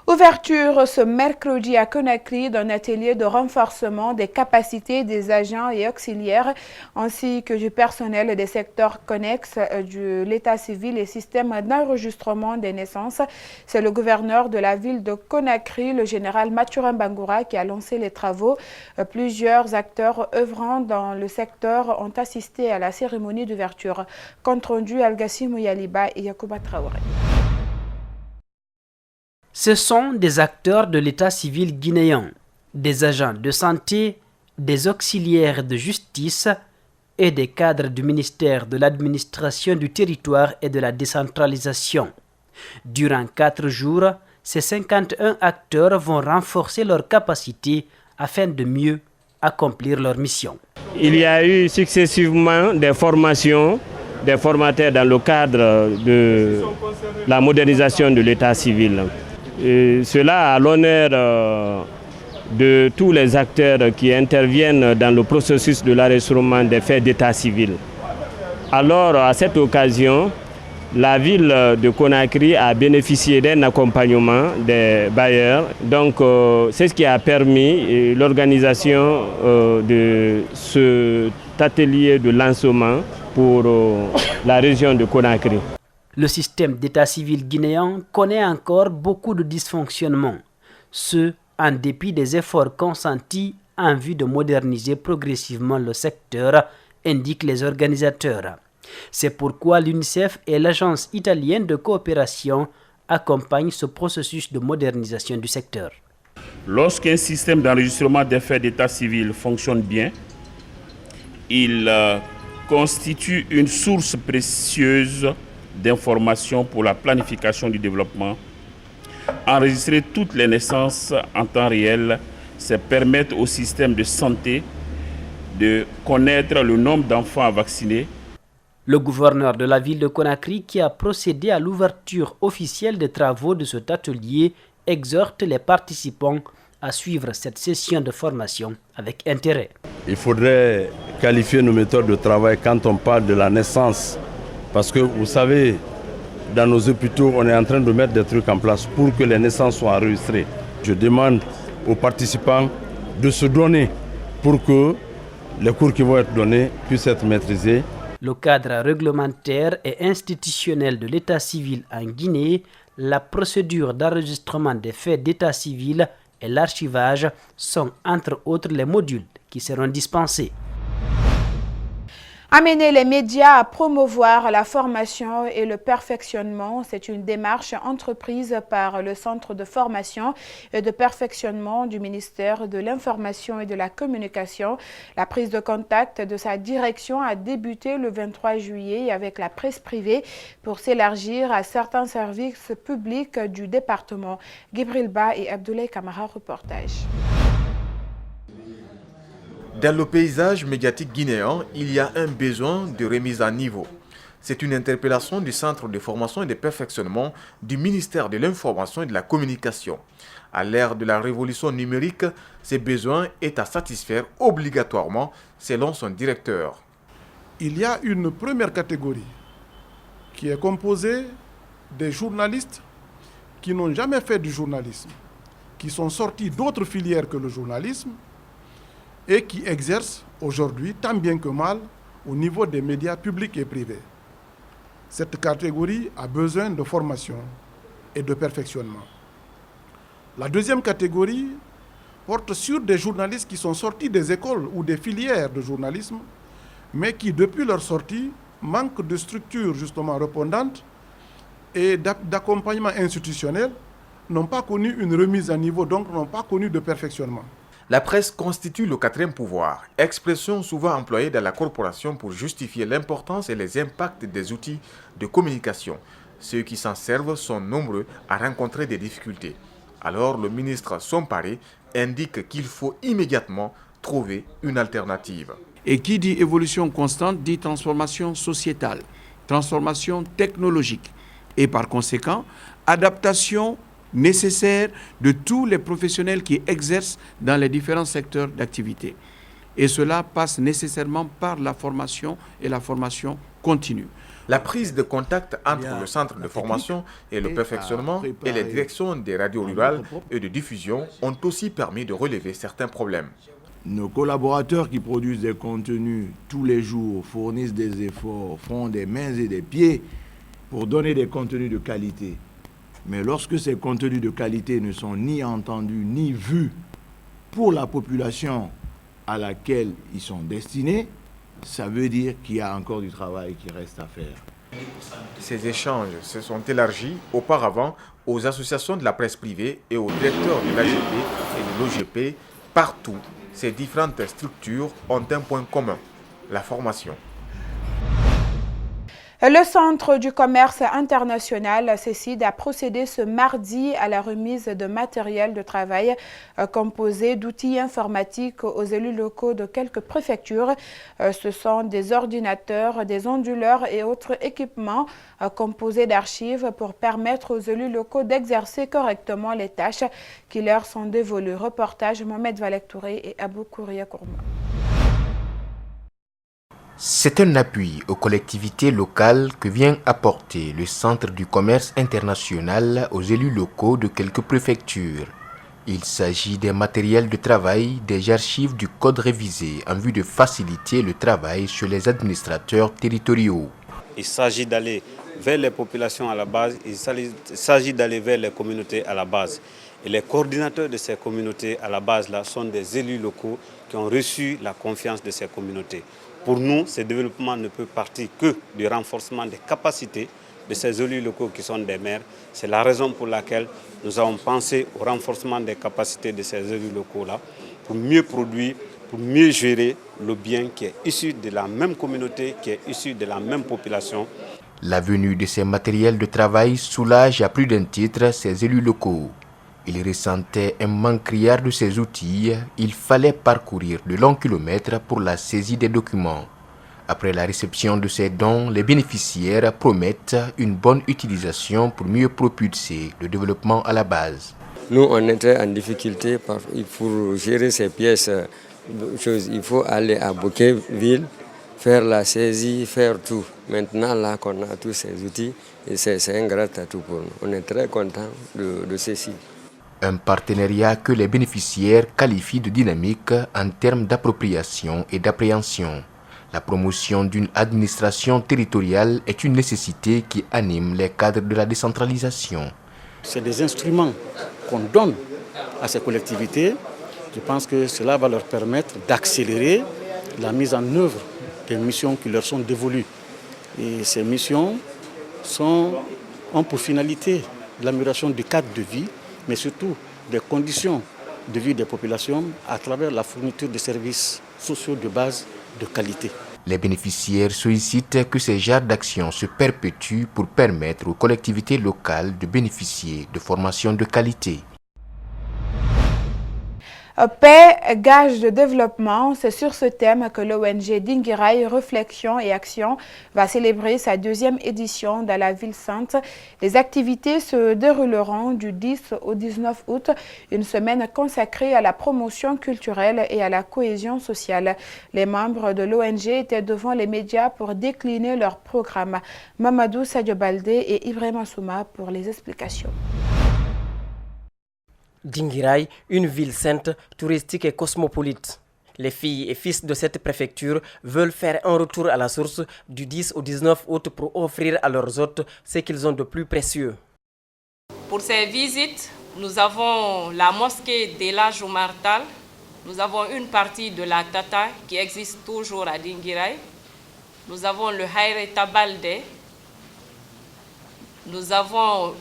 Ouverture ce mercredi à Conakry d'un atelier de renforcement des capacités des agents et auxiliaires ainsi que du personnel des secteurs connexes de l'état civil et système d'enregistrement des naissances. C'est le gouverneur de la ville de Conakry, le général Mathurin Bangoura, qui a lancé les travaux. Plusieurs acteurs œuvrant dans le secteur ont assisté à la cérémonie d'ouverture. Compte rendu Algassi Mouyaliba et Yacouba Traoré. Ce sont des acteurs de l'état civil guinéen, des agents de santé, des auxiliaires de justice et des cadres du ministère de l'administration du territoire et de la décentralisation. Durant 4 jours, ces 51 acteurs vont renforcer leurs capacités afin de mieux accomplir leur mission. Il y a eu successivement des formations, des formateurs dans le cadre de la modernisation de l'état civil. Et cela à l'honneur de tous les acteurs qui interviennent dans le processus de l'enregistrement des faits d'état civil. Alors, à cette occasion, la ville de Conakry a bénéficié d'un accompagnement des bailleurs. Donc, c'est ce qui a permis l'organisation de cet atelier de lancement pour la région de Conakry. Le système d'état civil guinéen connaît encore beaucoup de dysfonctionnements, ce en dépit des efforts consentis en vue de moderniser progressivement le secteur, indiquent les organisateurs. C'est pourquoi l'UNICEF et l'agence italienne de coopération accompagnent ce processus de modernisation du secteur. Lorsqu'un système d'enregistrement des faits d'état civil fonctionne bien, il constitue une source précieuse d'informations pour la planification du développement. Enregistrer toutes les naissances en temps réel, c'est permettre au système de santé de connaître le nombre d'enfants à vacciner. Le gouverneur de la ville de Conakry, qui a procédé à l'ouverture officielle des travaux de cet atelier, exhorte les participants à suivre cette session de formation avec intérêt. Il faudrait qualifier nos méthodes de travail quand on parle de la naissance. Parce que vous savez, dans nos hôpitaux, on est en train de mettre des trucs en place pour que les naissances soient enregistrées. Je demande aux participants de se donner pour que les cours qui vont être donnés puissent être maîtrisés. Le cadre réglementaire et institutionnel de l'état civil en Guinée, la procédure d'enregistrement des faits d'état civil et l'archivage sont entre autres les modules qui seront dispensés. Amener les médias à promouvoir la formation et le perfectionnement, c'est une démarche entreprise par le Centre de formation et de perfectionnement du ministère de l'Information et de la Communication. La prise de contact de sa direction a débuté le 23 juillet avec la presse privée pour s'élargir à certains services publics du département. Gibril Ba et Abdoulaye Kamara, reportage. Dans le paysage médiatique guinéen, il y a un besoin de remise à niveau. C'est une interpellation du Centre de formation et de perfectionnement du ministère de l'Information et de la Communication. À l'ère de la révolution numérique, ce besoin est à satisfaire obligatoirement, selon son directeur. Il y a une première catégorie qui est composée des journalistes qui n'ont jamais fait du journalisme, qui sont sortis d'autres filières que le journalisme, et qui exercent aujourd'hui tant bien que mal au niveau des médias publics et privés. Cette catégorie a besoin de formation et de perfectionnement. La deuxième catégorie porte sur des journalistes qui sont sortis des écoles ou des filières de journalisme, mais qui, depuis leur sortie, manquent de structures justement répondantes et d'accompagnement institutionnel, n'ont pas connu une remise à niveau, donc n'ont pas connu de perfectionnement. La presse constitue le quatrième pouvoir, expression souvent employée dans la corporation pour justifier l'importance et les impacts des outils de communication. Ceux qui s'en servent sont nombreux à rencontrer des difficultés. Alors le ministre Somparé indique qu'il faut immédiatement trouver une alternative. Et qui dit évolution constante dit transformation sociétale, transformation technologique et par conséquent adaptation nécessaire de tous les professionnels qui exercent dans les différents secteurs d'activité. Et cela passe nécessairement par la formation et la formation continue. La prise de contact entre le centre de formation et le perfectionnement et les directions des radios rurales et de diffusion ont aussi permis de relever certains problèmes. Nos collaborateurs qui produisent des contenus tous les jours fournissent des efforts, font des mains et des pieds pour donner des contenus de qualité. Mais lorsque ces contenus de qualité ne sont ni entendus ni vus pour la population à laquelle ils sont destinés, ça veut dire qu'il y a encore du travail qui reste à faire. Ces échanges se sont élargis auparavant aux associations de la presse privée et aux directeurs de l'AGP et de l'OGP. Partout, ces différentes structures ont un point commun, la formation. Le Centre du commerce international, CECID, a procédé ce mardi à la remise de matériel de travail composé d'outils informatiques aux élus locaux de quelques préfectures. Ce sont des ordinateurs, des onduleurs et autres équipements composés d'archives pour permettre aux élus locaux d'exercer correctement les tâches qui leur sont dévolues. Reportage Mohamed Valek Touré et Abou Kouria Kourma. C'est un appui aux collectivités locales que vient apporter le Centre du commerce international aux élus locaux de quelques préfectures. Il s'agit des matériels de travail, des archives du code révisé en vue de faciliter le travail sur les administrateurs territoriaux. Il s'agit d'aller vers les populations à la base, il s'agit d'aller vers les communautés à la base. Et les coordinateurs de ces communautés à la base là sont des élus locaux qui ont reçu la confiance de ces communautés. Pour nous, ce développement ne peut partir que du renforcement des capacités de ces élus locaux qui sont des maires. C'est la raison pour laquelle nous avons pensé au renforcement des capacités de ces élus locaux-là pour mieux produire, pour mieux gérer le bien qui est issu de la même communauté, qui est issu de la même population. La venue de ces matériels de travail soulage à plus d'un titre ces élus locaux. Ils ressentaient un manque criard de ces outils. Il fallait parcourir de longs kilomètres pour la saisie des documents. Après la réception de ces dons, les bénéficiaires promettent une bonne utilisation pour mieux propulser le développement à la base. Nous, on était en difficulté pour gérer ces pièces. Il faut aller à Bouquetville, faire la saisie, faire tout. Maintenant, là qu'on a tous ces outils, c'est un grand atout pour nous. On est très contents de ceci. Un partenariat que les bénéficiaires qualifient de dynamique en termes d'appropriation et d'appréhension. La promotion d'une administration territoriale est une nécessité qui anime les cadres de la décentralisation. C'est des instruments qu'on donne à ces collectivités. Je pense que cela va leur permettre d'accélérer la mise en œuvre des missions qui leur sont dévolues. Et ces missions ont pour finalité l'amélioration du cadre de vie, mais surtout des conditions de vie des populations à travers la fourniture de services sociaux de base de qualité. Les bénéficiaires sollicitent que ces genres d'actions se perpétuent pour permettre aux collectivités locales de bénéficier de formations de qualité. Paix, gage de développement, c'est sur ce thème que l'ONG Dinguiraye Réflexion et Action va célébrer sa 2e édition dans la ville sainte. Les activités se dérouleront du 10 au 19 août, une semaine consacrée à la promotion culturelle et à la cohésion sociale. Les membres de l'ONG étaient devant les médias pour décliner leur programme. Mamadou Sadio Baldé et Ibrahima Souma pour les explications. Dinguiraye, une ville sainte, touristique et cosmopolite. Les filles et fils de cette préfecture veulent faire un retour à la source du 10 au 19 août pour offrir à leurs hôtes ce qu'ils ont de plus précieux. Pour ces visites, nous avons la mosquée d'Ela Joumartal, nous avons une partie de la Tata qui existe toujours à Dinguiraye, nous avons le Haïre Tabalde, nous avons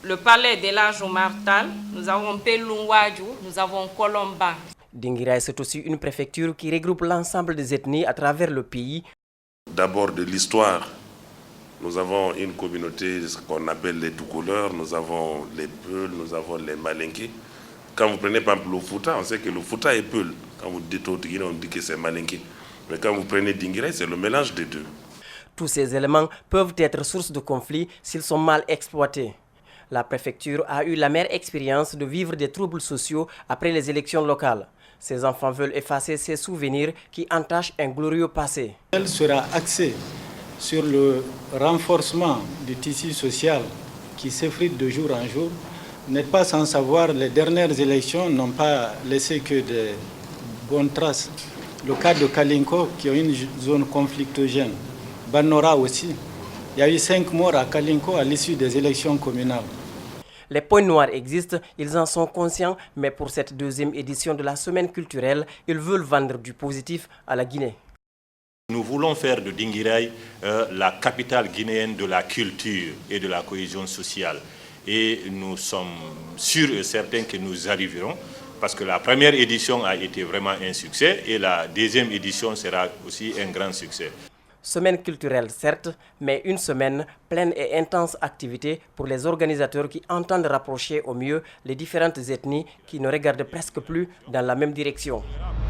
le palais d'Ela Joumartal, nous avons Pelunwaju, nous avons Colomba. Dinguiraye, c'est aussi une préfecture qui regroupe l'ensemble des ethnies à travers le pays. D'abord de l'histoire. Nous avons une communauté qu'on appelle les tout-couleurs, nous avons les Peuls, nous avons les Malinké. Quand vous prenez par exemple le Fouta, on sait que le Fouta est Peul. Quand vous dites au Guinée, on dit que c'est Malinké. Mais quand vous prenez Dinguiraye, c'est le mélange des deux. Tous ces éléments peuvent être source de conflits s'ils sont mal exploités. La préfecture a eu l'amère expérience de vivre des troubles sociaux après les élections locales. Ces enfants veulent effacer ces souvenirs qui entachent un glorieux passé. Elle sera axée sur le renforcement du tissu social qui s'effrite de jour en jour. Vous n'êtes pas sans savoir, les dernières élections n'ont pas laissé que de bonnes traces. Le cas de Kalinko, qui est une zone conflictogène, Banora aussi. Il y a eu 5 morts à Kalinko à l'issue des élections communales. Les points noirs existent, ils en sont conscients, mais pour cette deuxième édition de la semaine culturelle, ils veulent vendre du positif à la Guinée. Nous voulons faire de Dinguiraye la capitale guinéenne de la culture et de la cohésion sociale. Et nous sommes sûrs et certains que nous arriverons, parce que la première édition a été vraiment un succès et la deuxième édition sera aussi un grand succès. Semaine culturelle certes, mais une semaine pleine et intense activité pour les organisateurs qui entendent rapprocher au mieux les différentes ethnies qui ne regardent presque plus dans la même direction.